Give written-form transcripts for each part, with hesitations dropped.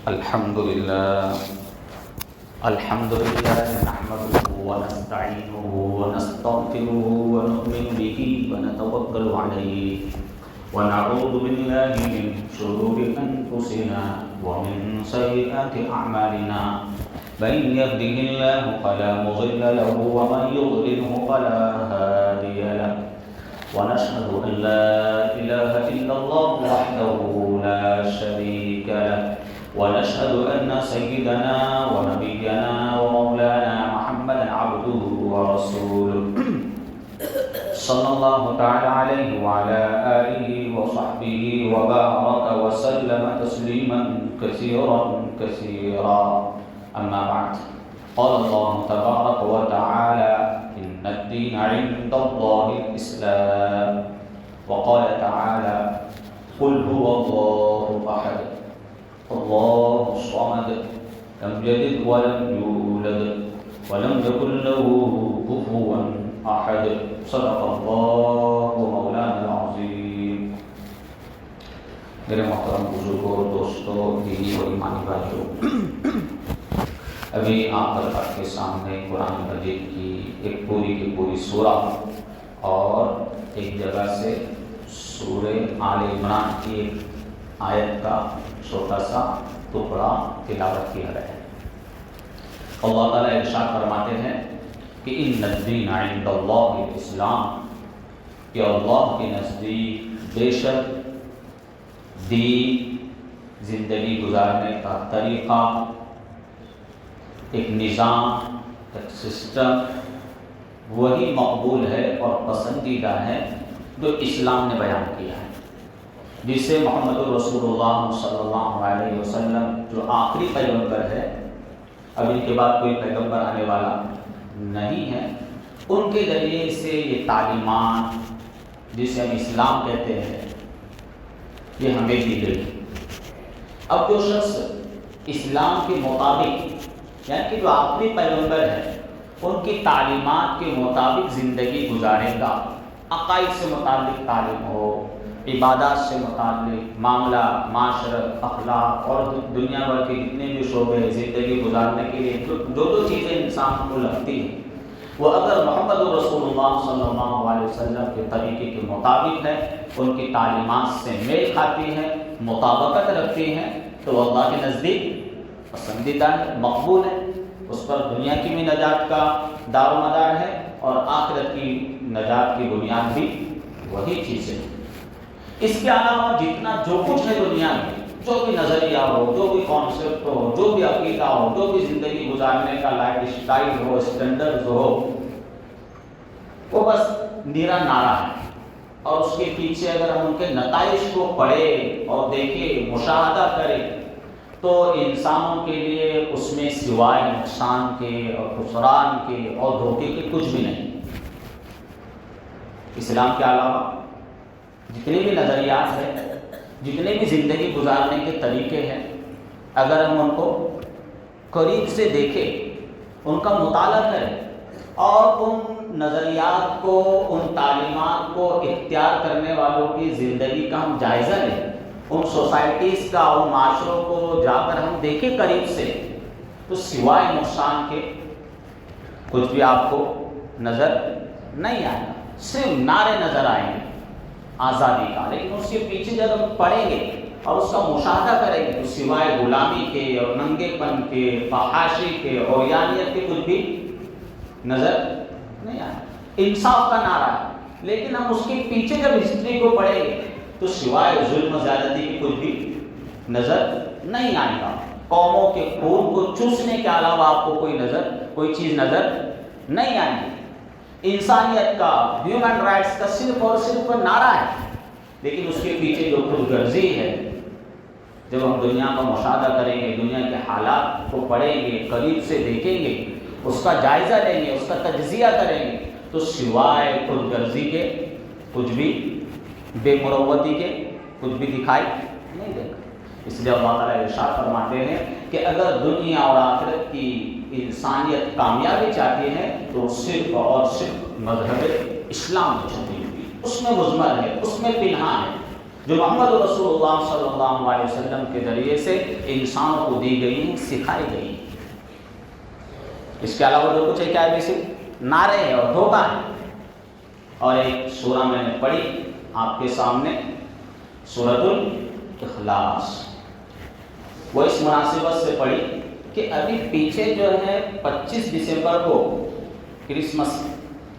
الحمد لله نحمده ونستعينه ونستغفره ونؤمن به ونتوكل عليه ونعوذ بالله من شرور أنفسنا ومن سيئات أعمالنا من يهده الله فلا مضل له ومن يضلله فلا هادي له ونشهد أن لا إله إلا الله وحده لا شريك له ونشهد أن سيدنا ونبينا ومولانا محمدا عبده ورسوله صلى الله تعالى عليه وعلى آله وصحبه وبارك وسلم تسليما كثيرا أما بعد قال الله تبارك وتعالى إن الدين عند الله الإسلام وقال تعالى قل هو الله أحد الله الصمد لم يلد ولم يولد ولم يكن له كفوا أحد صدق الله مولانا العظيم. میرے محترم بزرگوں اور دوستوں، دینی اور ایمانی بھائیوں، ابھی آپ حضرات کے سامنے قرآن مجید کی ایک پوری کی پوری سورہ اور ایک جگہ سے سورہ آل عمران کی ایک آیت کا چھوٹا سا ٹکڑا تلاوت کیا گیا ہے. اللہ تعالیٰ ارشاد فرماتے ہیں کہ ان الدین عند اللہ الاسلام، کہ اللہ کے نزدیک بے شک دین، زندگی گزارنے کا طریقہ، ایک نظام، ایک سسٹم وہی مقبول ہے اور پسندیدہ ہے جو اسلام نے بیان کیا ہے، جسے محمد رسول اللہ صلی اللہ علیہ وسلم جو آخری پیغمبر ہے، اب ان کے بعد کوئی پیغمبر آنے والا نہیں ہے، ان کے ذریعے سے یہ تعلیمات جسے ہم اسلام کہتے ہیں یہ ہمیں دی گئی. اب جو شخص اسلام کے مطابق، یعنی کہ جو آخری پیغمبر ہے ان کی تعلیمات کے مطابق زندگی گزارے گا، عقائد سے متعلق تعلیم ہو، عبادات سے متعلق معاملہ، معاشرت، اخلاق اور دنیا بھر کے جتنے بھی شعبے زندگی گزارنے کے لیے جو چیزیں انسان کو لگتی ہیں، وہ اگر محمد رسول اللہ صلی اللہ علیہ وسلم کے طریقے کے مطابق ہے، ان کی تعلیمات سے میل کھاتی ہے، مطابقت رکھتی ہیں، تو وہ اللہ کے نزدیک پسندیدہ ہے، مقبول ہے. اس پر دنیا کی بھی نجات کا دار و مدار ہے اور آخرت کی نجات کی بنیاد بھی وہی چیزیں ہیں. اس کے علاوہ جتنا جو کچھ ہے دنیا میں، جو بھی نظریہ ہو، جو بھی کانسیپٹ ہو، جو بھی عقیدہ ہو، جو بھی زندگی گزارنے کا لائف اسٹائل ہو، اسٹینڈرڈ ہو، وہ بس نیرا نعرہ ہے. اور اس کے پیچھے اگر ہم ان کے نتائج کو پڑھیں اور دیکھیں، مشاہدہ کریں، تو انسانوں کے لیے اس میں سوائے نقصان کے اور خسران کے اور دھوکے کے کچھ بھی نہیں. اسلام کے علاوہ جتنے بھی نظریات ہیں، جتنے بھی زندگی گزارنے کے طریقے ہیں، اگر ہم ان کو قریب سے دیکھیں، ان کا مطالعہ کریں اور ان نظریات کو، ان تعلیمات کو اختیار کرنے والوں کی زندگی کا ہم جائزہ لیں، ان سوسائٹیز کا، ان معاشروں کو جا کر ہم دیکھیں قریب سے، تو سوائے نقصان کے کچھ بھی آپ کو نظر نہیں آئے گا. صرف نعرے نظر آئیں گے آزادی کا، لیکن اس کے پیچھے جب ہم پڑھیں گے اور اس کا مشاہدہ کریں گے تو سوائے غلامی کے اور ننگے پن کے، فحاشی کے، عریانیت کے کچھ بھی نظر نہیں آئے. انصاف کا نعرہ ہے، لیکن ہم اس کے پیچھے جب ہسٹری کو پڑھیں گے تو سوائے ظلم و زیادتی کی کچھ بھی نظر نہیں آئے گا. قوموں کے خون کو چوسنے کے علاوہ آپ کو کوئی چیز نظر نہیں آئے گی. انسانیت کا، ہیومن رائٹس کا صرف اور صرف نعرہ ہے، لیکن اس کے پیچھے جو خود غرضی ہے، جب ہم دنیا کا مشاہدہ کریں گے، دنیا کے حالات کو پڑھیں گے، قریب سے دیکھیں گے، اس کا جائزہ لیں گے، اس کا تجزیہ کریں گے، تو سوائے خود غرضی کے کچھ بھی، بے مروتی کے کچھ بھی دکھائی نہیں دے گا. اس لیے اللہ تعالیٰ ارشاد فرماتے ہیں کہ اگر دنیا اور آخرت کی انسانیت کامیابی چاہتی ہے تو صرف اور صرف مذہب اسلام میں چھپی ہوئی، اس میں مضمر ہے، اس میں پنہاں ہے. جو محمد رسول اللہ صلی اللہ علیہ وسلم کے ذریعے سے انسانوں کو دی گئی ہیں، سکھائی گئی ہیں۔ اس کے علاوہ جو کچھ ہے کیا ہے؟ بیسک نعرے ہیں اور دھوکہ ہے۔ اور ایک سورہ میں نے پڑھی آپ کے سامنے، سورۃ الاخلاص، وہ اس مناسبت سے پڑھی کہ ابھی پیچھے جو ہے 25 دسمبر کو کرسمس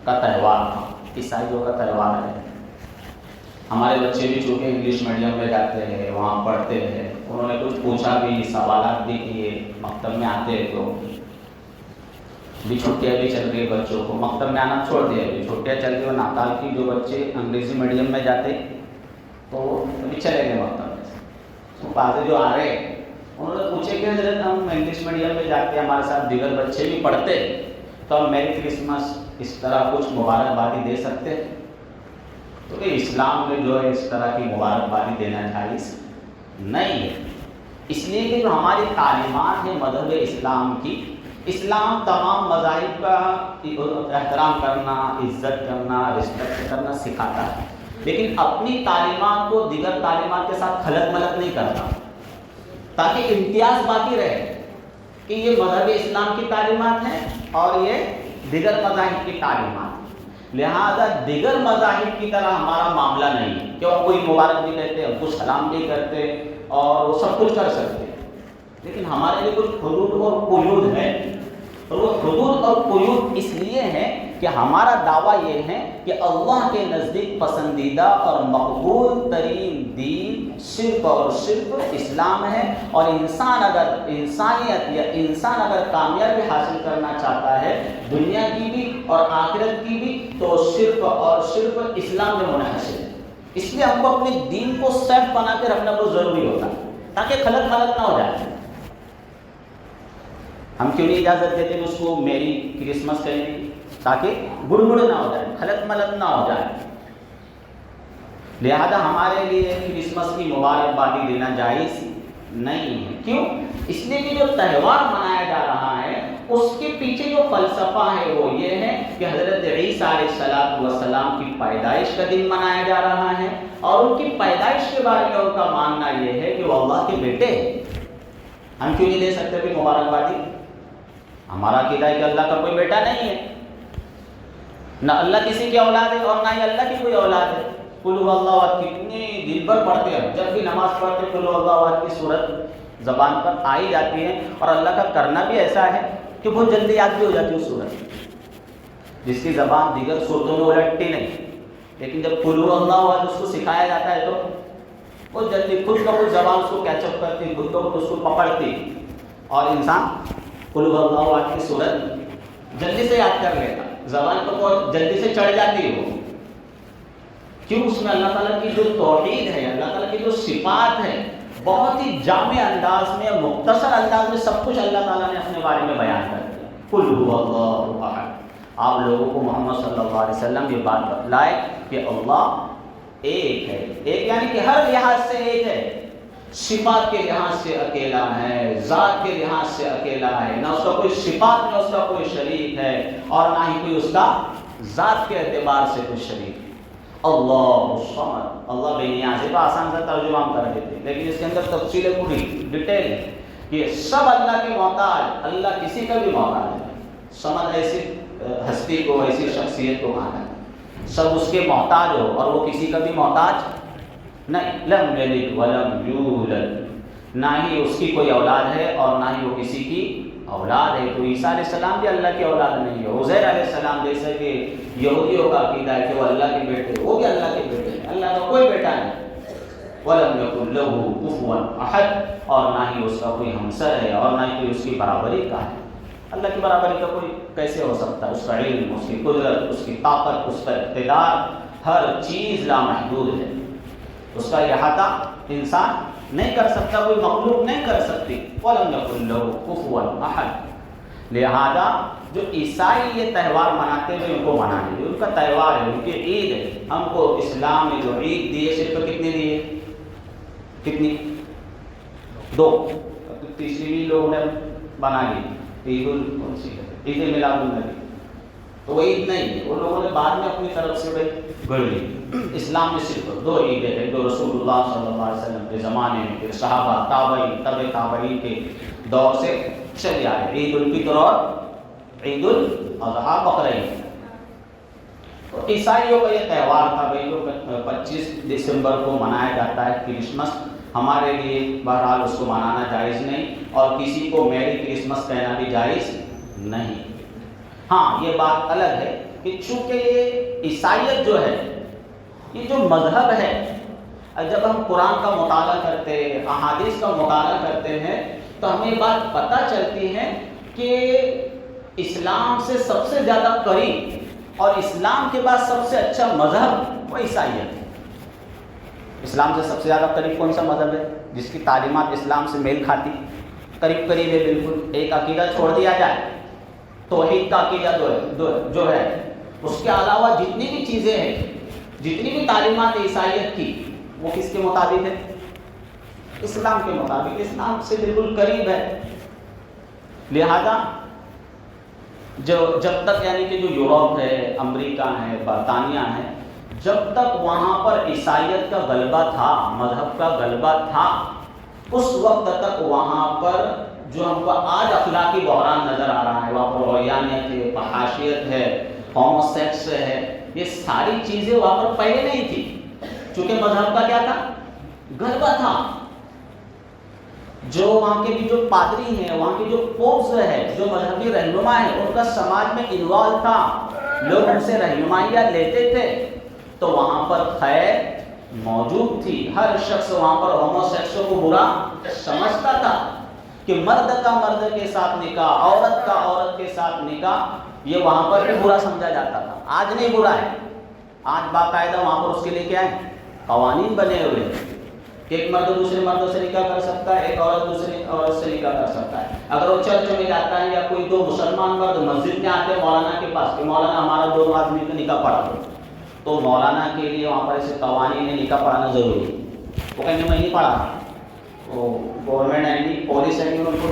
کا تہوار تھا، عیسائیوں کا تہوار ہے۔ ہمارے بچے بھی چونکہ انگلش میڈیم میں جاتے ہیں، وہاں پڑھتے ہیں، انہوں نے کچھ پوچھا بھی، سوالات بھی کیے، مکتب میں آتے ہیں تو بھی چھٹیاں بھی چل رہی ہے، بچوں کو مکتب میں آنا چھوڑ دیا، ابھی چھٹیاں چل رہی ہیں، ناتال کی جو بچے انگریزی میڈیم میں جاتے تو ابھی چلے گئے مکتب میں، تو بعض جو آ رہے ہیں انہوں نے پوچھے کہ حضرت ہم انگلش میڈیم میں جاتے ہیں، ہمارے ساتھ دیگر بچے بھی پڑھتے تو ہم میری کرسمس اس طرح کچھ مبارکبادی دے سکتے ہیں؟ تو کہ اسلام میں جو ہے اس طرح کی مبارکبادی دینا جائز نہیں ہے، اس لیے کہ جو ہماری تعلیمات ہیں مذہب اسلام کی، اسلام تمام مذاہب کا احترام کرنا، عزت کرنا، رسپیکٹ کرنا سکھاتا ہے، لیکن اپنی تعلیمات کو دیگر تعلیمات کے ساتھ خلط ملط نہیں کرتا، تاکہ امتیاز باقی رہے کہ یہ مذہب اسلام کی تعلیمات ہیں اور یہ دیگر مذاہب کی تعلیمات۔ لہذا دیگر مذاہب کی طرح ہمارا معاملہ نہیں کہ وہ کوئی مبارک بھی کہتے ہیں، کچھ سلام بھی کرتے اور وہ سب کچھ کر سکتے، لیکن ہمارے لیے کچھ حدود اور قیود ہے، اور وہ حدود اور قیود اس لیے ہیں کہ ہمارا دعویٰ یہ ہے کہ اللہ کے نزدیک پسندیدہ اور مقبول ترین دین صرف اور صرف اسلام ہے، اور انسانیت یا انسان اگر کامیابی حاصل کرنا چاہتا ہے دنیا کی بھی اور آخرت کی بھی تو صرف اور صرف اسلام میں منحصر ہے۔ اس لیے ہم کو اپنے دین کو سیف بنا کے رکھنا بہت ضروری ہوتا ہے تاکہ خلط ملط نہ ہو جائے۔ ہم کیوں نہیں اجازت دیتے کہ اس کو میری کرسمس کہیں تاکہ گڑگڑ نہ ہو جائے، خلط ملط نہ ہو جائے۔ لہذا ہمارے لیے کرسمس کی مبارکبادی دینا جائز نہیں ہے۔ کیوں؟ اس لیے کہ جو تہوار منایا جا رہا ہے اس کے پیچھے جو فلسفہ ہے وہ یہ ہے کہ حضرت عیسیٰ علیہ السلام کی پیدائش کا دن منایا جا رہا ہے، اور ان کی پیدائش کے بارے میں ان کا ماننا یہ ہے کہ وہ اللہ کے بیٹے ہیں۔ ہم کیوں نہیں دے سکتے بھی مبارکبادی؟ ہمارا عقیدہ ہے کہ اللہ کا کوئی بیٹا نہیں ہے، نہ اللہ کسی کی اولاد ہے اور نہ ہی اللہ کی کوئی اولاد ہے۔ قل هو اللہ احد کتنے دن بھر پڑھتے ہیں، جب بھی نماز پڑھتے قل هو اللہ احد کی صورت زبان پر آئی جاتی ہے، اور اللہ کا کرنا بھی ایسا ہے کہ بہت جلدی یاد بھی ہو جاتی ہے اس صورت، جس کی زبان دیگر صورتوں میں الٹتی نہیں، لیکن جب قل هو اللہ احد اس کو سکھایا جاتا ہے تو بہت جلدی خود بخود زبان اس کو کیچ اپ کرتی، خود بخود اس کو پکڑتی، اور انسان قل هو اللہ احد کی صورت جلدی سے یاد کر لیتا، زبان پر بہت جلدی سے چڑھ جاتی ہے وہ۔ کیوں؟ اس میں اللہ تعالیٰ کی جو توحید ہے، اللہ تعالیٰ کی جو صفات ہے، بہت ہی جامع انداز میں، مختصر انداز میں سب کچھ اللہ تعالیٰ نے اپنے بارے میں بیان کر دیا۔ قل هو اللہ احد، آپ لوگوں کو محمد صلی اللہ علیہ وسلم یہ بات بتلائے کہ اللہ ایک ہے، ایک یعنی کہ ہر لحاظ سے ایک ہے، صفات کے لحاظ سے اکیلا ہے، ذات کے لحاظ سے اکیلا ہے، نہ اس کا کوئی صفات میں اس کا کوئی شریک ہے، اور نہ ہی کوئی اس کا ذات کے اعتبار سے کوئی شریک ہے۔ اللہ الصمد، اللہ بے نیاز ہے، تو آسان سے ترجمہ ہم کر دیتے ہیں، لیکن اس کے اندر تفصیل پوری ڈیٹیل ہے کہ سب اللہ کے محتاج، اللہ کسی کا بھی محتاج ہے۔ صمد ایسی ہستی کو، ایسی شخصیت کو مانا ہے، سب اس کے محتاج ہو اور وہ کسی کا بھی محتاج نہیں۔ لم یلد ولم یولد، نہ ہی اس کی کوئی اولاد ہے اور نہ ہی وہ کسی کی اولاد ہے۔ تو عیسیٰ علیہ السلام بھی اللہ کی اولاد نہیں ہے۔ عزیر علیہ السلام جیسے کہ یہودیوں کا عقیدہ ہے کہ وہ اللہ کے بیٹے، وہ بھی اللہ کے بیٹے ہیں، اللہ کا کوئی بیٹا نہیں۔ وَلَمْ يَكُنْ لَهُ كُفُوًا أَحَدٌ، اور نہ ہی اس کا کوئی ہمسر ہے اور نہ ہی کوئی اس کی برابری کا ہے۔ اللہ کی برابری کا کوئی کیسے ہو سکتا ہے؟ اس کا علم، اس کی قدرت، اس کی طاقت، اس کا اقتدار، ہر چیز لامحدود ہے، اس کا احاطہ انسان نہیں کر سکتا، کوئی مخلوق نہیں کر سکتی۔ وَلَمْ يَكُنْ لَهُ كُفُوًا أَحَدٌ۔ لہذا جو عیسائی یہ تہوار مناتے ہیں ان کو منانے دیں، ان کا تہوار ہے، ان کی عید ہے۔ ہم کو اسلام نے جو عید دی ہے صرف کتنی دی ہے؟ کتنی؟ دو، تیسری بھی لوگوں نے بنا لی، عید میلاد النبی، تو وہ عید نہیں ہے، وہ لوگوں نے بعد میں اپنی طرف سے گڑھ لی۔ اسلام میں صرف دو عیدیں ہیں جو رسول اللہ صلی اللہ علیہ وسلم کے زمانے میں پھر صحابہ تابعین تبع تابعین کے دور سے چلی آ رہی، عید الفطر اور عید الاضحیٰ بقرعید۔ تو عیسائیوں کا یہ تہوار تھا بھائی جو 25 دسمبر کو منایا جاتا ہے کرسمس، ہمارے لیے بہرحال اس کو منانا جائز نہیں، اور کسی کو میری کرسمس کہنا بھی جائز نہیں۔ ہاں یہ بات الگ ہے کہ چونکہ یہ عیسائیت جو ہے، یہ جو مذہب ہے، جب ہم قرآن کا مطالعہ کرتے ہیں، احادیث کا مطالعہ کرتے ہیں، تو ہمیں بات پتہ چلتی ہے کہ اسلام سے سب سے زیادہ قریب اور اسلام کے بعد سب سے اچھا مذہب وہ عیسائیت ہے۔ اسلام سے سب سے زیادہ قریب کون سا مذہب ہے جس کی تعلیمات اسلام سے میل کھاتی؟ قریب قریب ہے بالکل۔ ایک عقیدہ چھوڑ دیا جائے، توحید کا عقیدہ جو ہے، اس کے علاوہ جتنی بھی چیزیں ہیں، جتنی بھی تعلیمات عیسائیت کی، وہ کس کے مطابق ہے؟ اسلام کے مطابق، اسلام سے بالکل قریب ہے۔ لہذا جب تک یعنی کہ جو یورپ ہے، امریکہ ہے، برطانیہ ہے، جب تک وہاں پر عیسائیت کا غلبہ تھا، مذہب کا غلبہ تھا، اس وقت تک وہاں پر جو ہم کو آج اخلاقی بحران نظر آ رہا ہے، وہاں پر عیانیت ہے، فحاشیت ہے، ہومو سیکس ہے، یہ ساری چیزیں وہاں پر پہلے نہیں تھی، چونکہ مذہب کا کیا تھا؟ غلبہ تھا۔ جو وہاں کے بھی جو پادری ہیں، وہاں کے جو پوپس ہے، جو مذہبی رہنما ہیں، ان کا سماج میں انوالو تھا، لوگ ان سے رہنمائیاں لیتے تھے، تو وہاں پر خیر موجود تھی۔ ہر شخص وہاں پر ہومو سیکسوں کو برا سمجھتا تھا کہ مرد کا مرد کے ساتھ نکاح، عورت کا عورت کے ساتھ نکاح، یہ وہاں پر بھی برا سمجھا جاتا تھا۔ آج نہیں برا ہے، آج باقاعدہ وہاں پر اس کے لیے کیا ہے؟ قوانین بنے ہوئے ہیں کہ ایک مرد دوسرے مرد سے نکاح کر سکتا ہے، ایک عورت دوسری عورت سے نکاح کر سکتا ہے۔ اگر وہ چرچ میں جاتا ہے یا کوئی دو مسلمان مرد مسجد میں آتے ہیں مولانا کے پاس کہ مولانا ہمارا دونوں آدمی کا نکاح پڑھا دو، تو مولانا کے لیے وہاں پر ایسے قوانین ہے، نکاح پڑھانا ضروری ہے۔ وہ کہیں گے میں نہیں پڑھا، وہ گورنمنٹ آئیں گی، پولیس آئیں گی، ان کو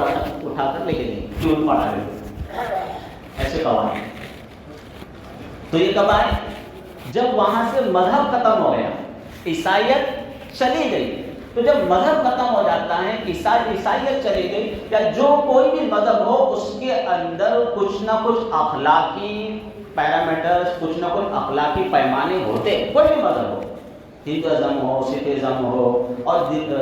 اٹھا کر لے کے دیں گے، کیوں پڑھا رہے ایسے قوانین۔ تو یہ کب آئے؟ جب وہاں سے مذہب ختم ہو گیا، عیسائیت چلی گئی۔ تو جب مذہب ختم ہو جاتا ہے، عیسائیت چلی گئی، یا جو کوئی بھی مذہب ہو، اس کے اندر کچھ نہ کچھ اخلاقی پیرامیٹرز، کچھ نہ کچھ اخلاقی پیمانے ہوتے، کوئی بھی مذہب ہو، ہندوازم ہو، سکھزم ہو، اور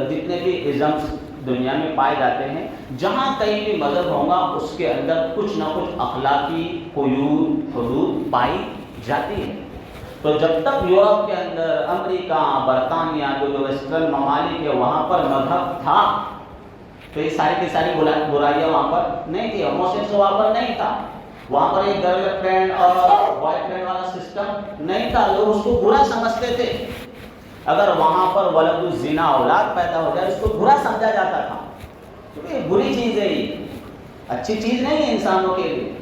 جتنے بھی ازمس دنیا میں پائے جاتے ہیں، جہاں کہیں بھی مذہب ہوگا اس کے اندر کچھ نہ کچھ اخلاقی قیود، حدود پائی جاتی ہے۔ تو جب تک یورپ کے اندر، امریکہ، برطانیہ، جو ویسٹرن ممالک ہے، وہاں پر مذہب تھا، تو یہ ساری کی ساری برائیاں وہاں پر نہیں تھی، ہومو سیکس وہاں پر نہیں تھا، وہاں پر ایک گرل فرینڈ اور بوائے فرینڈ والا سسٹم نہیں تھا، لوگ اس کو برا سمجھتے تھے۔ اگر وہاں پر ولد الزنا اولاد پیدا ہو جائے، اس کو برا سمجھا جاتا تھا، کیونکہ یہ بری چیز ہے، یہ اچھی چیز نہیں ہے انسانوں کے لیے۔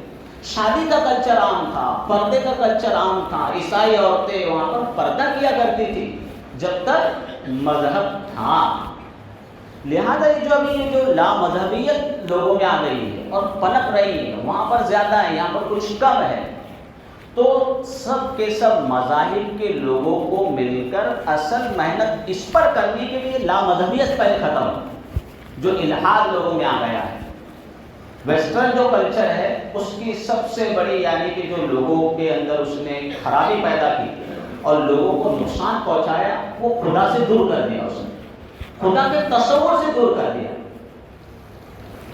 شادی کا کلچر عام تھا، پردے کا کلچر عام تھا، عیسائی عورتیں وہاں پر پردہ کیا کرتی تھی جب تک مذہب تھا۔ لہذا یہ جو ابھی یہ جو لامذہبیت لوگوں میں آ گئی ہے اور پنپ رہی ہے، وہاں پر زیادہ ہے، یہاں پر کچھ کم ہے، تو سب کے سب مذاہب کے لوگوں کو مل کر اصل محنت اس پر کرنے کے لیے لامذہبیت پہلے ختم ہو، جو الحاد لوگوں میں آ گیا ہے۔ ویسٹرن جو کلچر ہے، اس کی سب سے بڑی یعنی کہ جو لوگوں کے اندر اس نے خرابی پیدا کی اور لوگوں کو نقصان پہنچایا، وہ خدا سے دور کر دیا، اس نے خدا کے تصور سے دور کر دیا۔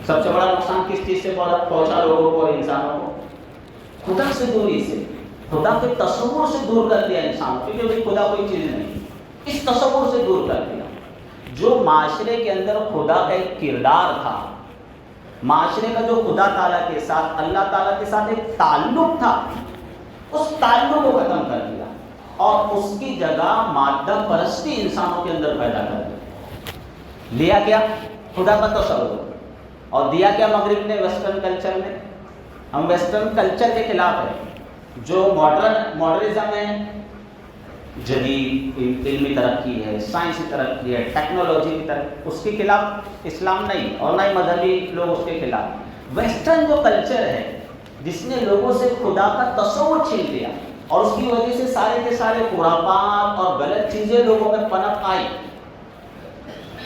سب سے بڑا نقصان کس چیز سے پہنچا لوگوں کو اور انسانوں کو؟ خدا سے دوری سے، خدا کے تصور سے دور کر دیا انسان، کیونکہ خدا کوئی چیز نہیں، اس تصور سے دور کر دیا۔ جو معاشرے کے اندر خدا کا ایک کردار تھا، معاشرے کا جو خدا تعالیٰ کے ساتھ، اللہ تعالیٰ کے ساتھ ایک تعلق تھا، اس تعلق کو ختم کر دیا اور اس کی جگہ مادہ پرستی انسانوں کے اندر پیدا کر دی۔ لیا کیا؟ خدا کا تصور، اور دیا کیا مغرب نے، ویسٹرن کلچر نے۔ ہم ویسٹرن کلچر کے خلاف ہیں، جو ماڈرنزم ہے، جدید علمی ترقی ہے، سائنسی ترقی ہے، ٹیکنالوجی کی ترقی، اس کے خلاف اسلام نہیں، اور نہ ہی مذہبی لوگ اس کے خلاف۔ ویسٹرن جو کلچر ہے، جس نے لوگوں سے خدا کا تصور چھین لیا اور اس کی وجہ سے سارے کے سارے خرافات اور غلط چیزیں لوگوں میں پنپ آئی،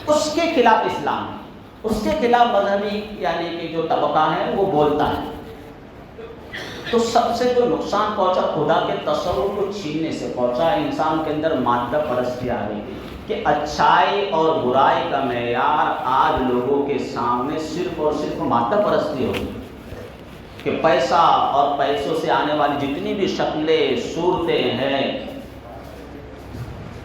اس کے خلاف اسلام ہے، اس کے خلاف مذہبی یعنی کہ جو طبقہ ہے وہ بولتا ہے۔ تو سب سے جو نقصان پہنچا خدا کے تصور کو چھیننے سے پہنچا، انسان کے اندر مادہ پرستی آ گئی کہ اچھائی اور برائی کا معیار آج لوگوں کے سامنے صرف اور صرف مادہ پرستی ہوگی، کہ پیسہ اور پیسوں سے آنے والی جتنی بھی شکلیں صورتیں ہیں،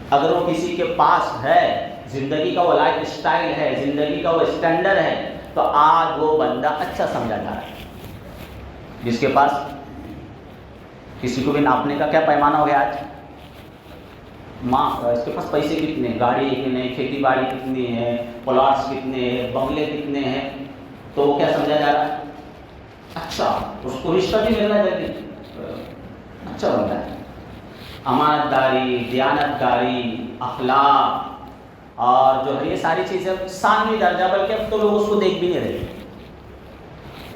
اگر وہ کسی کے پاس ہے، زندگی کا وہ لائف سٹائل ہے، زندگی کا وہ اسٹینڈرڈ ہے، تو آج وہ بندہ اچھا سمجھا جا رہا ہے۔ جس کے پاس کسی کو بھی ناپنے کا کیا پیمانہ ہو گیا آج، ماں اس کے پاس پیسے کتنے، گاڑی کتنے، کھیتی باڑی کتنی ہے، پلاٹس کتنے ہیں، بنگلے کتنے ہیں، تو وہ کیا سمجھا جا رہا ہے، اچھا، اس کو رشتہ بھی ملنا جلدی اچھا بنتا ہے۔ امانت داری، دیانت داری، اخلاق اور جو ہے یہ ساری چیزیں ثانوی درجہ، بلکہ اب تو لوگ اس کو دیکھ بھی نہیں رہے۔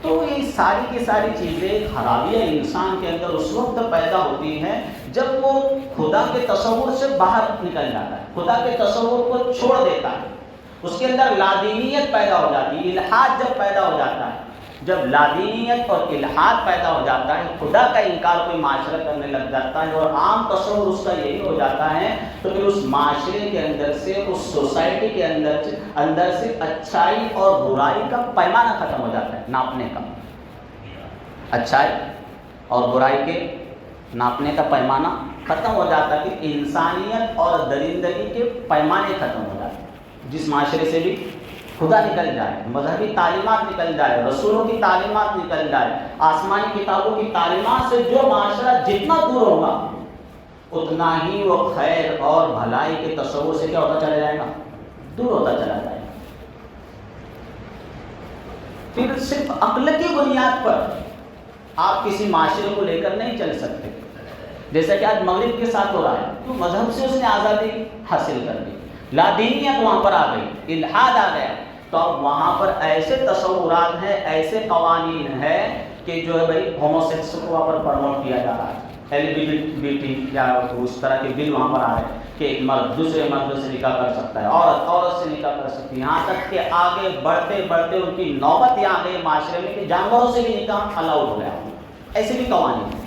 تو یہ ساری کی ساری چیزیں خرابیاں انسان کے اندر اس وقت پیدا ہوتی ہیں جب وہ خدا کے تصور سے باہر نکل جاتا ہے، خدا کے تصور کو چھوڑ دیتا ہے، اس کے اندر لادینیت پیدا ہو جاتی ہے، الحاد جب پیدا ہو جاتا ہے، جب لادینیت اور الحاد پیدا ہو جاتا ہے، خدا کا انکار کوئی معاشرہ کرنے لگ جاتا ہے اور عام تصور اس کا یہی ہو جاتا ہے، تو پھر اس معاشرے کے اندر سے، اس سوسائٹی کے اندر سے اچھائی اور برائی کا پیمانہ ختم ہو جاتا ہے، ناپنے کا، اچھائی اور برائی کے ناپنے کا پیمانہ ختم ہو جاتا ہے، کہ انسانیت اور درندگی کے پیمانے ختم ہو جاتے ہیں۔ جس معاشرے سے بھی خدا نکل جائے، مذہبی تعلیمات نکل جائے، رسولوں کی تعلیمات نکل جائے، آسمانی کتابوں کی تعلیمات سے جو معاشرہ جتنا دور ہوگا اتنا ہی وہ خیر اور بھلائی کے تصور سے کیا ہوتا چلا جائے گا، دور ہوتا چلا جائے گا۔ پھر صرف عقل کی بنیاد پر آپ کسی معاشرے کو لے کر نہیں چل سکتے، جیسا کہ آج مغرب کے ساتھ ہو رہا ہے، تو مذہب سے اس نے آزادی حاصل کر لی، لادینیت وہاں پر آ گئی، الحاد آ گیا، تو اب وہاں پر ایسے تصورات ہیں، ایسے قوانین ہیں کہ جو ہے بھائی ہومو سیکس کو وہاں پر پروموٹ کیا جا رہا ہے، LGBT یا اس طرح کے بل وہاں پر آ رہے ہیں کہ ایک مرد دوسرے مرد سے نکاح کر سکتا ہے، عورت سے نکاح کر سکتی ہے، یہاں تک کہ آگے بڑھتے بڑھتے ان کی نوبت یہاں گئی معاشرے میں کہ جانوروں سے بھی نکاح الاؤڈ ہو گیا، ایسے بھی قوانین ہیں۔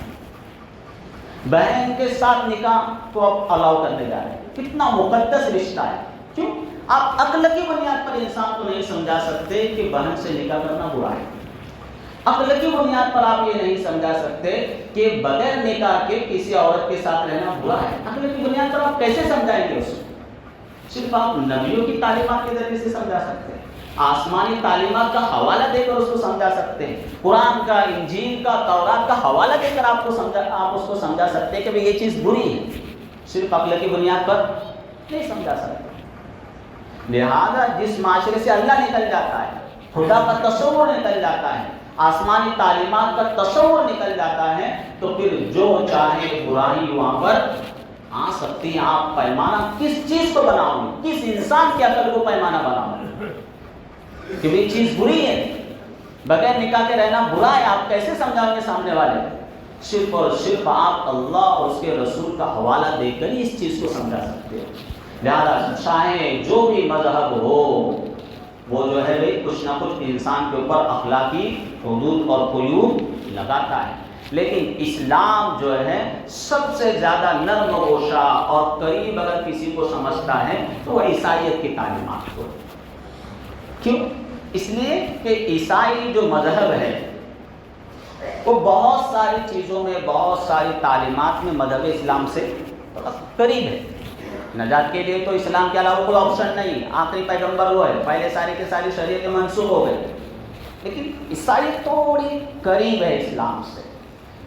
بہن کے ساتھ نکاح کو اب الاؤ کرنے جا رہے ہیں، کتنا مقدس رشتہ ہے، کیوں؟ آپ عقل کی بنیاد پر انسان کو نہیں سمجھا سکتے کہ بہن سے نکاح کرنا برا ہے، عقل کی بنیاد پر آپ یہ نہیں سمجھا سکتے کہ بغیر نکاح کے کسی عورت کے ساتھ رہنا برا ہے، عقل کی بنیاد پر آپ کیسے سمجھائیں گے اس کو؟ صرف آپ نبیوں کی تعلیمات کے ذریعے سے سمجھا سکتے ہیں، آسمانی تعلیمات کا حوالہ دے کر اس کو سمجھا سکتے ہیں، قرآن کا، انجیل کا، تورات کا حوالہ دے کر آپ اس کو سمجھا سکتے ہیں کہ یہ چیز بری ہے، صرف عقل کی بنیاد پر نہیں سمجھا سکتے۔ لہذا جس معاشرے سے اللہ نکل جاتا ہے، خدا کا تصور نکل جاتا ہے، آسمانی تعلیمات کا تصور نکل جاتا ہے، تو پھر جو چاہے برائی وہاں پر آ سکتی ہے۔ آپ پیمانہ کس چیز کو بناؤ گے، کس انسان کی عقل کو پیمانہ بناؤ گے کہ یہ چیز بری ہے، بغیر نکاح کے رہنا برا ہے، آپ کیسے سمجھاؤ گے سامنے والے؟ صرف اور صرف آپ اللہ اور اس کے رسول کا حوالہ دے کر ہی اس چیز کو سمجھا سکتے ہیں۔ لہذا چاہے جو بھی مذہب ہو، وہ جو ہے بھائی کچھ نہ کچھ انسان کے اوپر اخلاقی حدود اور قیود لگاتا ہے، لیکن اسلام جو ہے سب سے زیادہ نرم گوشا اور قریب اگر کسی کو سمجھتا ہے تو وہ عیسائیت کی تعلیمات کو۔ کیوں؟ اس لیے کہ عیسائی جو مذہب ہے وہ بہت ساری چیزوں میں، بہت ساری تعلیمات میں مذہب اسلام سے قریب ہے۔ نجات کے لیے تو اسلام کے علاوہ کوئی آپشن نہیں، آخری پیغمبر وہ ہے، پہلے ساری کے ساری شریعتیں منسوخ ہو گئی، لیکن عیسائی تھوڑی قریب ہے اسلام سے،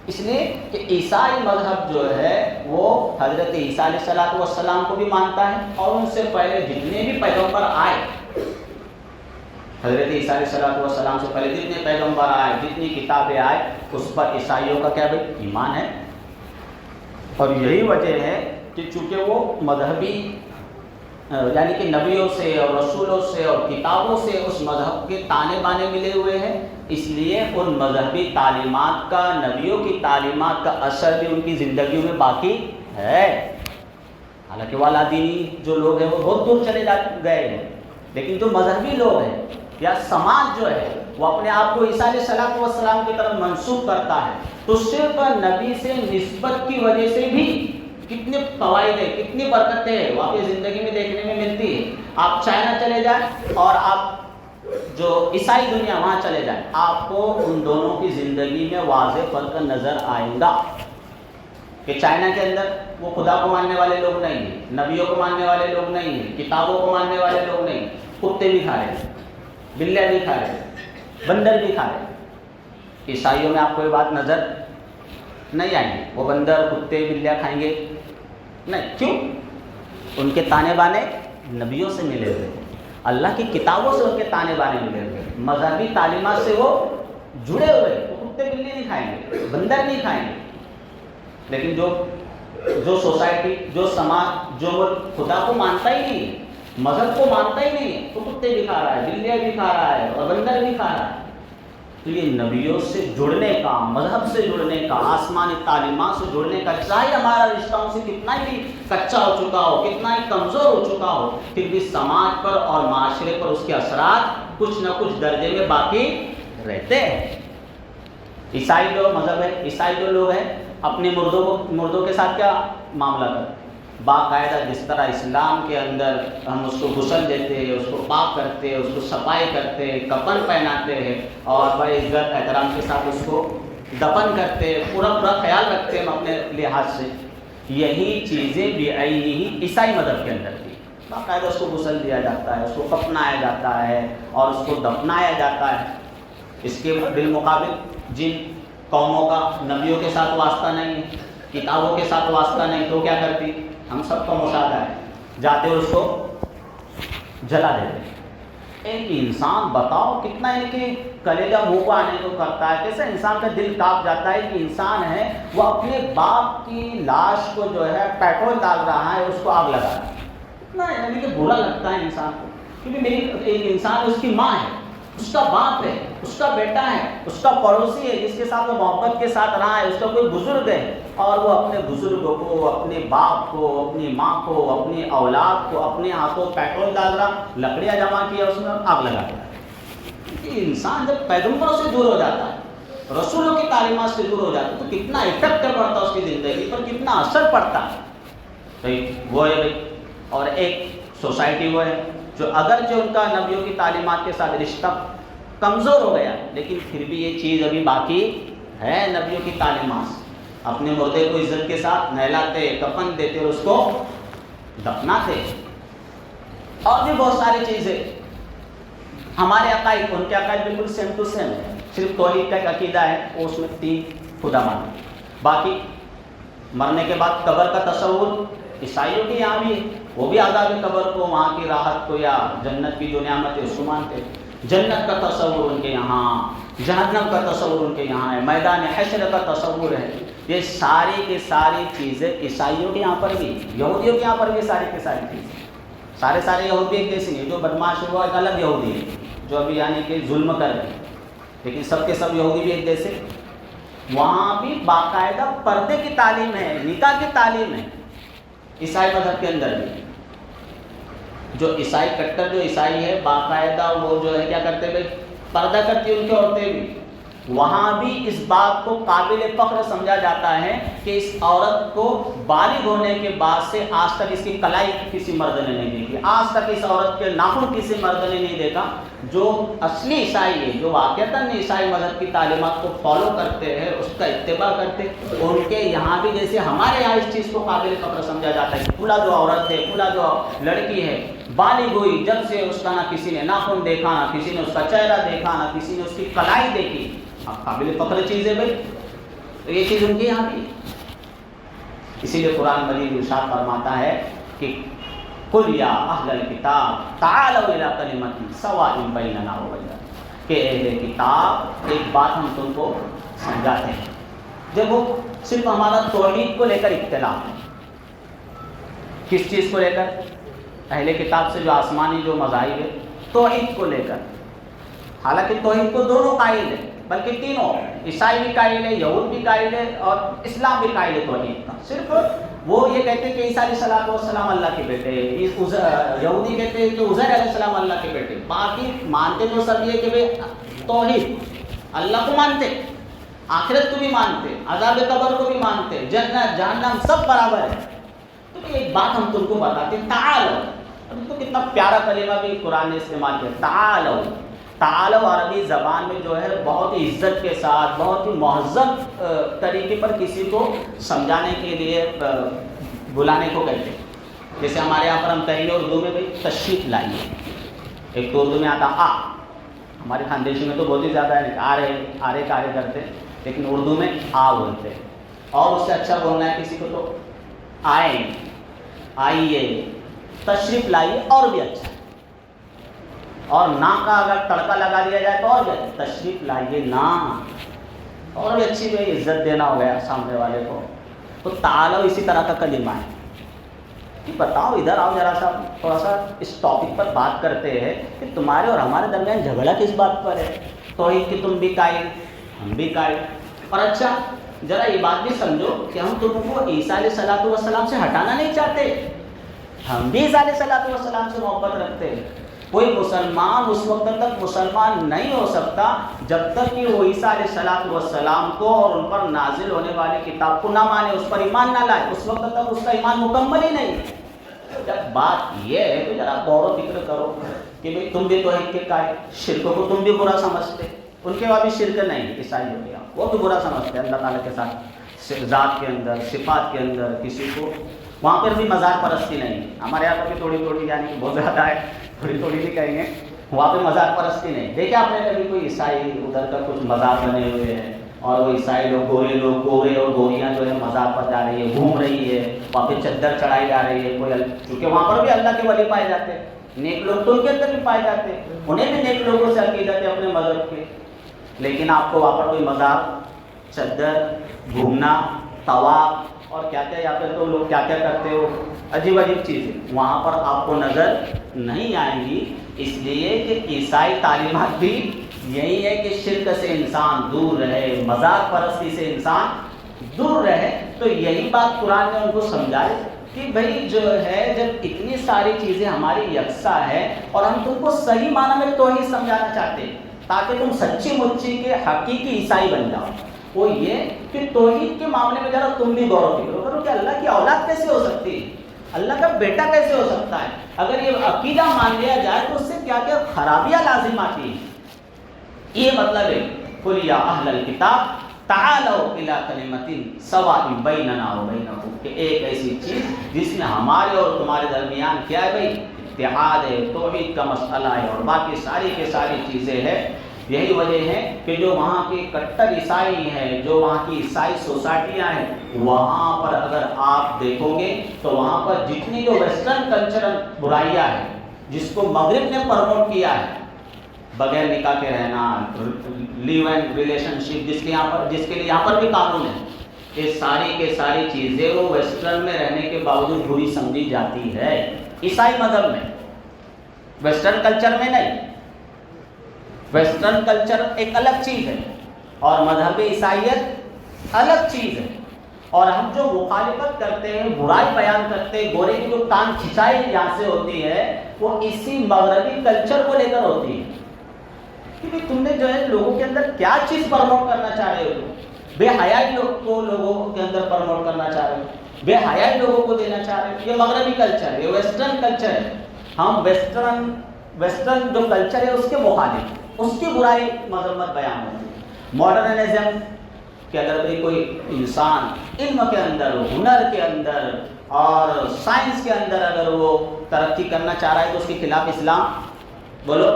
اس لیے کہ عیسائی مذہب جو ہے وہ حضرت عیسیٰ علیہ السلام کو بھی مانتا ہے، اور ان سے پہلے جتنے بھی پیغمبر آئے، حضرت عیسیٰ علیہ السلام سے پہلے جتنے پیغمبر آئے، جتنی کتابیں آئے، اس پر عیسائیوں کا کیا بھائی ایمان ہے۔ اور یہی وجہ ہے کہ چونکہ وہ مذہبی یعنی کہ نبیوں سے اور رسولوں سے اور کتابوں سے اس مذہب کے تانے بانے ملے ہوئے ہیں، اس لیے ان مذہبی تعلیمات کا، نبیوں کی تعلیمات کا اثر بھی ان کی زندگیوں میں باقی ہے۔ حالانکہ والا دینی جو لوگ ہیں وہ بہت دور چلے گئے ہیں، لیکن جو مذہبی لوگ ہیں یا سماج جو ہے وہ اپنے آپ کو عیسیٰ علیہ الصلوۃ والسلام کی طرف منسوب کرتا ہے، تو صرف نبی سے نسبت کی وجہ سے بھی کتنے فوائد ہیں، کتنی برکتیں ہیں وہ آپ کی زندگی میں دیکھنے میں ملتی ہے۔ آپ چائنا چلے جائیں اور آپ جو عیسائی دنیا وہاں چلے جائیں، آپ کو ان دونوں کی زندگی میں واضح فرق نظر آئے گا کہ چائنا کے اندر وہ خدا کو ماننے والے لوگ نہیں ہیں، نبیوں کو ماننے والے لوگ نہیں ہیں، کتابوں کو ماننے والے لوگ نہیں ہیں، کتے بھی کھا رہے ہیں، بلیاں بھی کھا رہے ہیں، بندر بھی کھا رہے ہیں۔ عیسائیوں میں آپ کو یہ بات نظر نہیں آئیں گے، وہ بندر کتے بلیاں کھائیں گے نہیں، کیوں؟ ان کے تانے بانے نبیوں سے ملے ہوئے، اللہ کی کتابوں سے ان کے تانے بانے ملے ہوئے، مذہبی تعلیمات سے وہ جڑے ہوئے، وہ کتے بلی نہیں کھائیں گے، بندر نہیں کھائیں گے۔ لیکن جو سوسائٹی، جو سماج، جو ملک خدا کو مانتا ہی نہیں ہے، مذہب کو مانتا ہی نہیں ہے، تو کتے بھی کھا رہا ہے، بلیاں بھی کھا رہا ہے اور بندر بھی کھا رہا ہے۔ تو یہ نبیوں سے جڑنے کا، مذہب سے جڑنے کا، آسمانی تعلیمات سے جڑنے کا، چاہے ہمارا رشتہ ان سے کتنا ہی کچا ہو چکا ہو، کتنا ہی کمزور ہو چکا ہو، پھر بھی سماج پر اور معاشرے پر اس کے اثرات کچھ نہ کچھ درجے میں باقی رہتے ہیں۔ عیسائی جو مذہب ہے، عیسائی جو لوگ ہیں، اپنے مردوں کے ساتھ کیا معاملہ کرتے ہیں؟ باقاعدہ جس طرح اسلام کے اندر ہم اس کو غسل دیتے ہیں، اس کو پاک کرتے ہیں، اس کو صفائی کرتے ہیں، کفن پہناتے ہیں اور بڑے عزت احترام کے ساتھ اس کو دفن کرتے ہیں، پورا خیال رکھتے ہیں اپنے لحاظ سے، یہی چیزیں بعینہ عیسائی مذہب کے اندر تھی۔ باقاعدہ اس کو غسل دیا جاتا ہے، اس کو کفنایا جاتا ہے اور اس کو دفنایا جاتا ہے۔ اس کے بالمقابل جن قوموں کا نبیوں کے ساتھ واسطہ نہیں ہے، کتابوں کے ساتھ واسطہ نہیں، تو کیا کرتی؟ ہم سب کا مشاہدہ ہے، جاتے اس کو جلا دیتے۔ ایک انسان بتاؤ کتنا ان کے کلیجہ منہ کو آنے کو کرتا ہے، کیسے انسان کا دل کانپ جاتا ہے کہ انسان ہے وہ اپنے باپ کی لاش کو جو ہے پیٹرول ڈال رہا ہے، اس کو آگ لگا رہا ہے۔ اتنا یعنی کہ برا لگتا ہے انسان کو، کیونکہ میری ایک انسان اس کی ماں ہے، اس کا باپ ہے، اس کا بیٹا ہے، اس کا پڑوسی ہے، جس کے ساتھ وہ محبت کے ساتھ رہا ہے، اس کا کوئی بزرگ ہے، اور وہ اپنے بزرگوں کو، اپنے باپ کو، اپنی ماں کو، اپنی اولاد کو اپنے ہاتھوں پیٹرول ڈال رہا، لکڑیاں جمع کیا، اس میں آگ لگا دیا۔ یہ انسان جب پیغمبروں سے دور ہو جاتا ہے، رسولوں کی تعلیمات سے دور ہو جاتا ہے، تو کتنا افیکٹ پڑتا ہے اس کی زندگی پر، کتنا اثر پڑتا ہے۔ تو وہ ہے، اور ایک سوسائٹی وہ ہے جو اگرچہ ان کا نبیوں کی تعلیمات کے ساتھ رشتہ کمزور ہو گیا، لیکن پھر بھی یہ چیز ابھی باقی ہے نبیوں کی تعلیمات سے۔ اپنے مردے کو عزت کے ساتھ نہلاتے، کفن دیتے اور اس کو دفناتے، اور بھی بہت ساری چیزیں۔ ہمارے عقائد، ان کے عقائد بالکل سیم ٹو سیم ہے، صرف توحید کا ایک عقیدہ ہے، وہ اس میں 3 خدا مانتے، باقی مرنے کے بعد قبر کا تصور عیسائیوں کے یہاں بھی ہے، وہ بھی عذاب قبر کو، وہاں کی راحت کو یا جنت کی جو نعمت ہے اس کو مانتے ہیں۔ جنت کا تصور ان کے یہاں، جہنم کا تصور ان کے یہاں ہے، میدان حشر کا تصور ہے۔ یہ ساری کی ساری چیزیں عیسائیوں کے یہاں پر بھی، یہودیوں کے یہاں پر بھی ساری کی ساری چیزیں۔ سارے یہودی ایک جیسے نہیں، جو بدماش ہے وہ ایک الگ یہودی ہے، جو ابھی یعنی کہ ظلم کر رہے ہیں، لیکن سب کے سب یہودی بھی ایک جیسے۔ وہاں بھی باقاعدہ پردے کی تعلیم ہے، نکاح کی تعلیم ہے عیسائی مذہب کے اندر بھی۔ جو عیسائی کٹر جو عیسائی ہے، باقاعدہ وہ جو ہے کیا کرتے ہیں، پردہ کرتی ہیں ان کی عورتیں بھی۔ وہاں بھی اس بات کو قابل فخر سمجھا جاتا ہے کہ اس عورت کو بالغ ہونے کے بعد سے آج تک اس کی کلائی کسی مرد نے نہیں دیکھی، آج تک اس عورت کے ناخن کسی مرد نے نہیں دیکھا۔ جو اصلی عیسائی ہے، جو واقعتاً عیسائی مذہب کی تعلیمات کو فالو کرتے ہیں، اس کا اتباع کرتے ہیں، ان کے یہاں بھی جیسے ہمارے یہاں اس چیز کو قابل فخر سمجھا جاتا ہے کہ کھلا جو عورت ہے، کھلا جو لڑکی ہے، بالغ ہوئی جب سے اس کا نہ کسی نے ناخن دیکھا، نہ کسی نے اس کا چہرہ دیکھا، نہ کسی نے اس کی کلائی دیکھی، اب قابل فخر چیز ہے بھائی، تو یہ چیز ان کے یہاں بھی۔ اسی لیے قرآن مجید ارشاد فرماتا ہے کہ قل یا اہل الکتاب تعالوا الی کلمۃ سواء بیننا وبینکم، کہ اہل کتاب ایک بات ہم تم کو سمجھاتے ہیں۔ دیکھو صرف ہمارا توحید کو لے کر اختلاف ہے، کس چیز کو لے کر؟ اہل کتاب سے جو آسمانی جو مذاہب ہے توحید کو لے کر، حالانکہ توحید کو دونوں قائل ہے، بلکہ تینوں، عیسائی بھی قائل ہے، یہود بھی قائل ہے اور اسلام بھی قائل ہے توحید کا۔ صرف وہ یہ کہتے ہیں کہ عیسیٰ علیہ السلام اللہ کے بیٹے، یہودی کہتے ہیں کہ عزیر علیہ السلام اللہ کے بیٹے، باقی مانتے تو سب یہ کہ بھئی توحید، اللہ کو مانتے، آخرت کو بھی مانتے، عذاب قبر کو بھی مانتے، جنت جہنم سب برابر ہے۔ تو ایک بات ہم تم کو بتاتے ہیں، تعالو، اب تو کتنا پیارا کلمہ بھی قرآن نے استعمال کیا، تعالو۔ تعالو عربی زبان میں جو ہے بہت ہی عزت کے ساتھ، بہت ہی مہذب طریقے پر کسی کو سمجھانے کے لیے بلانے کو کہتے ہیں۔ جیسے ہمارے یہاں پر ہم کہیں گے اردو میں بھائی تشریف لائیے، ایک تو اردو میں آتا آ، ہماری خاندیشی میں تو بہت ہی زیادہ ہے آرے کارے کرتے ہیں، لیکن اردو میں آ بولتے ہیں، اور اس سے اچھا بولنا ہے کسی کو تو آئیں، آئیے، تشریف لائیے، اور بھی اچھا ہے۔ اور نا کا اگر تڑکا لگا دیا جائے تو اور بھی اچھا، تشریف لائیے نا، اور بھی اچھی بھائی عزت دینا ہو گیا سامنے والے کو۔ تو تعالو اسی طرح کا کلمہ ہے کہ بتاؤ ادھر آؤ ذرا سا، تھوڑا سا اس ٹاپک پر بات کرتے ہیں کہ تمہارے اور ہمارے درمیان جھگڑا کس بات پر ہے؟ توحید کہ تم بھی قائل ہم بھی قائل، اور اچھا ذرا یہ بات بھی سمجھو کہ ہم تم کو عیسیٰ علیہ السلام سے ہٹانا نہیں چاہتے، ہم بھی عیسیٰ علیہ السلام سے محبت رکھتے ہیں۔ کوئی مسلمان اس وقت تک مسلمان نہیں ہو سکتا جب تک کہ وہ عیسیٰ علیہ السلام کو اور ان پر نازل ہونے والی کتاب کو نہ مانے، اس پر ایمان نہ لائے، اس وقت تک اس کا ایمان مکمل ہی نہیں۔ جب بات یہ ہے تو ذرا غور و فکر کرو کہ بھئی تم بھی توحید کے قائل، شرک کو تم بھی برا سمجھتے، ان کے وہاں بھی شرک نہیں، عیسائی ہو گیا وہ تو برا سمجھتے اللہ تعالیٰ کے ساتھ، ذات کے اندر، صفات کے اندر کسی کو، وہاں پر بھی مزار پرستی نہیں۔ ہمارے یہاں پر بھی تھوڑی تھوڑی، یعنی کہ بہت زیادہ ہے، تھوڑی تھوڑی نہیں کہیں گے، وہاں پہ مزار پرستی نہیں۔ دیکھیں آپ نے کبھی کوئی عیسائی ادھر کا کچھ مزار بنے ہوئے ہیں اور وہ عیسائی لوگ گورے اور گوریاں جو ہے مزار پر جا رہی ہے، گھوم رہی ہے، وہاں پہ چادر چڑھائی جا رہی ہے، کوئی کیونکہ وہاں پر بھی اللہ کے ولی پائے جاتے ہیں، نیک لوگ تو ان کے اندر بھی پائے جاتے ہیں، انہیں بھی نیک لوگوں سے عقیدت ہے اپنے مذہب کے، لیکن آپ کو وہاں پر کوئی مزار، چادر، گھومنا، طواف اور کیا کیا، یا پھر تو لوگ کیا کیا کرتے ہو، عجیب عجیب چیزیں وہاں پر آپ کو نظر نہیں آئیں گی، اس لیے کہ عیسائی تعلیمات بھی یہی ہے کہ شرک سے انسان دور رہے، مزار پرستی سے انسان دور رہے۔ تو یہی بات قرآن نے ان کو سمجھائی کہ بھائی جو ہے جب اتنی ساری چیزیں ہماری یکساں ہیں اور ہم تم کو صحیح معنی میں توحید سمجھانا چاہتے ہیں تاکہ تم سچی مچی کے حقیقی عیسائی بن جاؤ، وہ یہ کہ توحید کے معاملے میں ذرا تم بھی غور و فکر کرو کہ اللہ کی اولاد کیسے ہو سکتی ہے، اللہ کا بیٹا کیسے ہو سکتا ہے، اگر یہ عقیدہ مان لیا جائے تو اس سے کیا کیا خرابیاں لازم آتی ہیں۔ یہ مطلب ہے قل یا اہل الکتاب تعالوا الی کلمۃ سواء بیننا وبینکم، کہ ایک ایسی چیز جس میں ہمارے اور تمہارے درمیان کیا ہے بھائی، اتحاد ہے، توحید کا مسئلہ ہے، اور باقی ساری کے ساری چیزیں ہیں۔ یہی وجہ ہے کہ جو وہاں کے کٹر عیسائی ہیں، جو وہاں کی عیسائی سوسائٹیاں ہیں، وہاں پر اگر آپ دیکھو گے تو وہاں پر جتنی جو ویسٹرن کلچرل برائیاں ہیں جس کو مغرب نے پروموٹ کیا ہے، بغیر نکاح کے رہنا، لیو اینڈ ریلیشن شپ جس کے لیے یہاں پر بھی قانون ہے، یہ ساری کے ساری چیزیں وہ ویسٹرن میں رہنے کے باوجود بری سمجھی جاتی ہے عیسائی مذہب میں، ویسٹرن کلچر میں نہیں۔ ویسٹرن کلچر ایک الگ چیز ہے اور مذہب عیسائیت الگ چیز ہے، اور ہم جو مخالفت کرتے ہیں، برائی بیان کرتے ہیں، گورے کی جو کان کھچائی یہاں سے ہوتی ہے وہ اسی مغربی کلچر کو لے کر ہوتی ہے کہ تم نے جو ہے لوگوں کے اندر کیا چیز پروموٹ کرنا چاہ رہے ہو، بے حیائی کو لوگوں کے اندر پروموٹ کرنا چاہ رہے ہو، بے حیائی لوگوں کو دینا چاہ رہے ہو۔ یہ مغربی کلچر ہے، یہ ویسٹرن کلچر ہے، ہم ویسٹرن جو کلچر ہے اس کے مخالف، اس کی برائی مذمت بیان ہوتی ہے۔ ماڈرنزم کہ اگر کوئی انسان علم کے اندر، ہنر کے اندر اور سائنس کے اندر اگر وہ ترقی کرنا چاہ رہا ہے تو اس کے خلاف اسلام بولو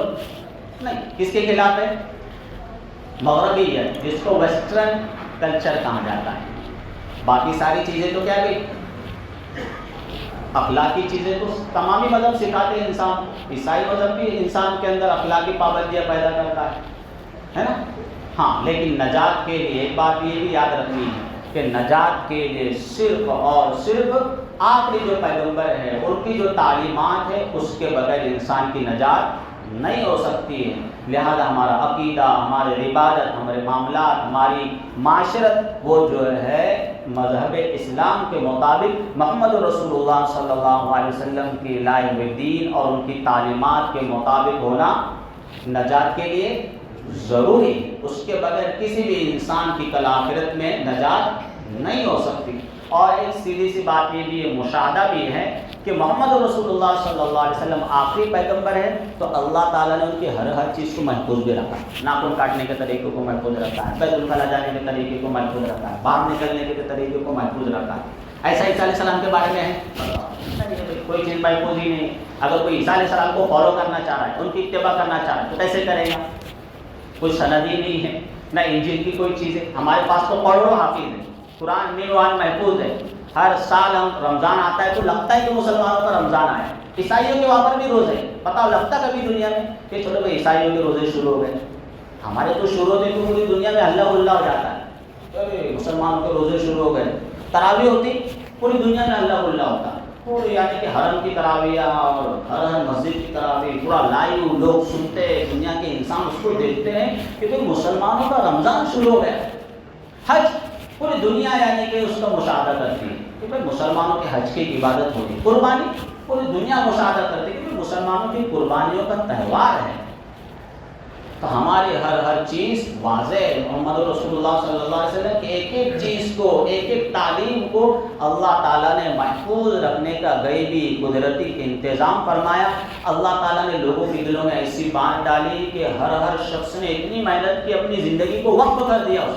نہیں، کس کے خلاف ہے؟ مغربی ہے، جس کو ویسٹرن کلچر کہا جاتا ہے۔ باقی ساری چیزیں تو کیا ہے، اخلاقی چیزیں تو تمامی مذہب سکھاتے ہیں، انسان عیسائی مذہب بھی انسان کے اندر اخلاقی پابندیاں پیدا کرتا ہے نا۔ ہاں، لیکن نجات کے لیے ایک بات یہ بھی یاد رکھنی ہے کہ نجات کے لیے صرف اور صرف آخری جو پیغمبر ہے ان کی جو تعلیمات ہے اس کے بغیر انسان کی نجات نہیں ہو سکتی ہے. لہذا ہمارا عقیدہ، ہمارے عبادت، ہمارے معاملات، ہماری معاشرت وہ جو ہے مذہب اسلام کے مطابق محمد رسول اللہ صلی اللہ علیہ وسلم کی لائے ہوئے دین اور ان کی تعلیمات کے مطابق ہونا نجات کے لیے ضروری. اس کے بغیر کسی بھی انسان کی کل آخرت میں نجات نہیں ہو سکتی. اور ایک سیدھی سی بات یہ بھی مشاہدہ بھی ہے کہ محمد رسول اللہ صلی اللہ علیہ وسلم آخری پیغمبر ہے تو اللہ تعالیٰ نے ان کی ہر چیز کو محفوظ بھی رکھا ہے. ناخن کاٹنے کے طریقے کو محفوظ رکھا ہے، بیت الخلا جانے کے طریقے کو محفوظ رکھا ہے، باہر نکلنے کے طریقے کو محفوظ رکھا ہے. ایسا عیسیٰ علیہ السلام کے بارے میں ہے کوئی چیز محفوظ ہی نہیں. اگر کوئی عیسیٰ علیہ السلام کو فالو کرنا چاہ رہا ہے، ان کی اتباع کرنا چاہ رہا ہے تو کیسے کرے گا؟ کوئی سند ہی نہیں ہے، نہ انجیل کی کوئی چیز ہے. ہمارے پاس تو پڑھو حافظ ہے، قرآن میوان محفوظ ہے. ہر سال ہم رمضان آتا ہے تو لگتا ہے کہ مسلمانوں کا رمضان آیا ہے. عیسائیوں کے وہاں پر بھی روزے ہیں، پتہ لگتا کبھی دنیا میں کہ چلو بھائی عیسائیوں کے روزے شروع ہو گئے. ہمارے تو شروع ہوتے تو پوری دنیا میں ہلہ ہو جاتا ہے، مسلمانوں کے روزے شروع ہو گئے. تراویح ہوتی پوری دنیا میں ہلہ ہوتا ہے. یعنی کہ حرم کی تراویح اور ہر مسجد کی تراویح پورا لائیو لوگ سنتے ہیں، دنیا کے انسان اس کو دیکھتے ہیں کہ بھائی مسلمانوں کا رمضان شروع ہو گیا. حج پوری دنیا یعنی کہ اس کا مشاہدہ کرتی ہے کہ بھائی مسلمانوں کے حج کی عبادت ہوتی. قربانی پوری دنیا مشاہدہ کرتی ہے کہ مسلمانوں کی قربانیوں کا تہوار ہے. تو ہماری ہر چیز واضح ہے. محمد رسول اللہ صلی اللہ علیہ وسلم کی ایک ایک چیز کو، ایک ایک تعلیم کو اللہ تعالیٰ نے محفوظ رکھنے کا غیبی قدرتی انتظام فرمایا. اللہ تعالیٰ نے لوگوں کے دلوں میں ایسی بات ڈالی کہ ہر شخص نے اتنی محنت کی، اپنی زندگی کو وقف کر دیا.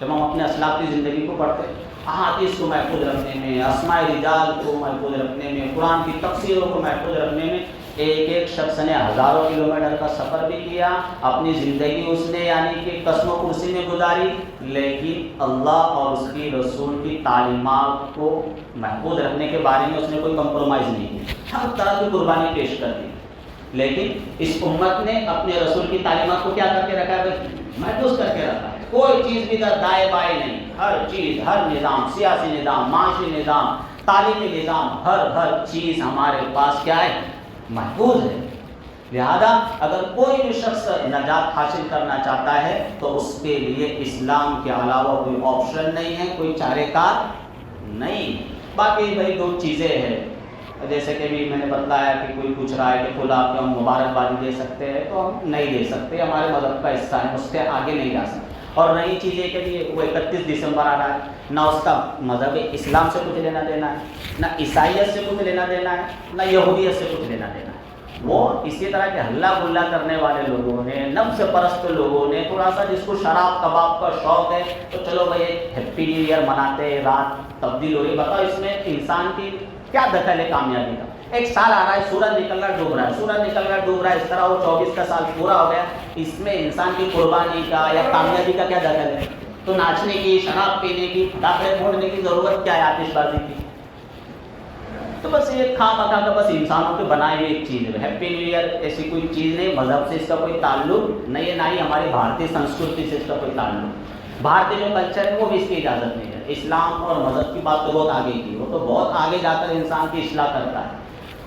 جب ہم اپنے اسلاف کی زندگی کو پڑھتے ہیں، احادیث کو محفوظ رکھنے میں، اسماء رجال کو محفوظ رکھنے میں، قرآن کی تفسیروں کو محفوظ رکھنے میں ایک ایک شخص نے ہزاروں کلومیٹر کا سفر بھی کیا. اپنی زندگی اس نے یعنی کہ قسم و کرسی میں گزاری، لیکن اللہ اور اس کی رسول کی تعلیمات کو محفوظ رکھنے کے بارے میں اس نے کوئی کمپرومائز نہیں کی، ہر طرح کی قربانی پیش کر دی. لیکن اس امت نے اپنے رسول کی تعلیمات کو کیا کر کے رکھا ہے؟ محفوظ کر کے رکھا ہے. کوئی چیز بھی دائیں بائیں نہیں. ہر چیز، ہر نظام، سیاسی نظام، معاشی نظام، تعلیمی نظام، ہر چیز ہمارے پاس کیا ہے؟ محفوظ ہے. لہذا اگر کوئی بھی شخص نجات حاصل کرنا چاہتا ہے تو اس کے لیے اسلام کے علاوہ کوئی آپشن نہیں ہے، کوئی چارہ کار نہیں. باقی بھائی دو چیزیں ہیں، جیسے کہ بھی میں نے بتلایا کہ کوئی پوچھ رہا ہے کہ فلاں کو ہم مبارکبادی دے سکتے ہیں تو ہم نہیں دے سکتے، ہمارے مذہب کا حصہ ہے، اس سے آگے نہیں جا سکتے. اور نئی چیزیں کہ وہ 31 دسمبر آ رہا ہے، نہ اس کا مذہب اسلام سے کچھ لینا دینا ہے، نہ عیسائیت سے کچھ لینا دینا ہے، نہ یہودیت سے کچھ لینا دینا ہے. وہ اسی طرح کے ہلہ گلہ کرنے والے لوگوں نے، نفس پرست لوگوں نے، تھوڑا سا جس کو شراب کباب کا شوق ہے تو چلو بھائی ہیپی نیو ایئر مناتے، رات تبدیل ہو رہی. بتاؤ اس میں انسان کی کیا دخل ہے کامیابی کا؟ ایک سال آ رہا ہے، سورج نکل رہا ہے ڈوب رہا ہے، سورج نکل رہا ہے ڈوب رہا ہے، اس طرح وہ 24 کا سال پورا ہو گیا. اس میں انسان کی قربانی کا یا کامیابی کا کیا دخل ہے؟ تو ناچنے کی، شراب پینے کی، پٹاخے پھوڑنے کی ضرورت کیا ہے؟ آتش بازی کی. تو بس یہ خواہ مخواہ کا بس انسانوں کے بنائے ہوئی ایک چیز ہے. ہیپی نیو ایئر ایسی کوئی چیز نہیں، مذہب سے اس کا کوئی تعلق نہیں ہے، نہ ہی ہماری بھارتی سنسکرتی سے اس کا کوئی تعلق. بھارتی جو کلچر ہے وہ بھی اس کی اجازت نہیں ہے. اسلام اور مذہب کی بات تو بہت آگے کی، وہ تو بہت آگے جا کر انسان کی اصلاح کرتا ہے.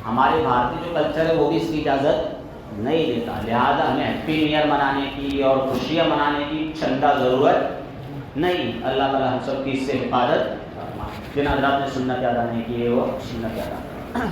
ہمارے بھارتی جو کلچر ہے وہ بھی اس کی اجازت نہیں دیتا. لہٰذا ہمیں ہیپی نیو ایئر منانے کی اور خوشیاں منانے کی چندہ ضرورت نہیں. اللہ تعالیٰ ہم سب کی اس سے حفاظت. جن حضرات نے سنت ادا نہیں کی ہے وہ سنت ادا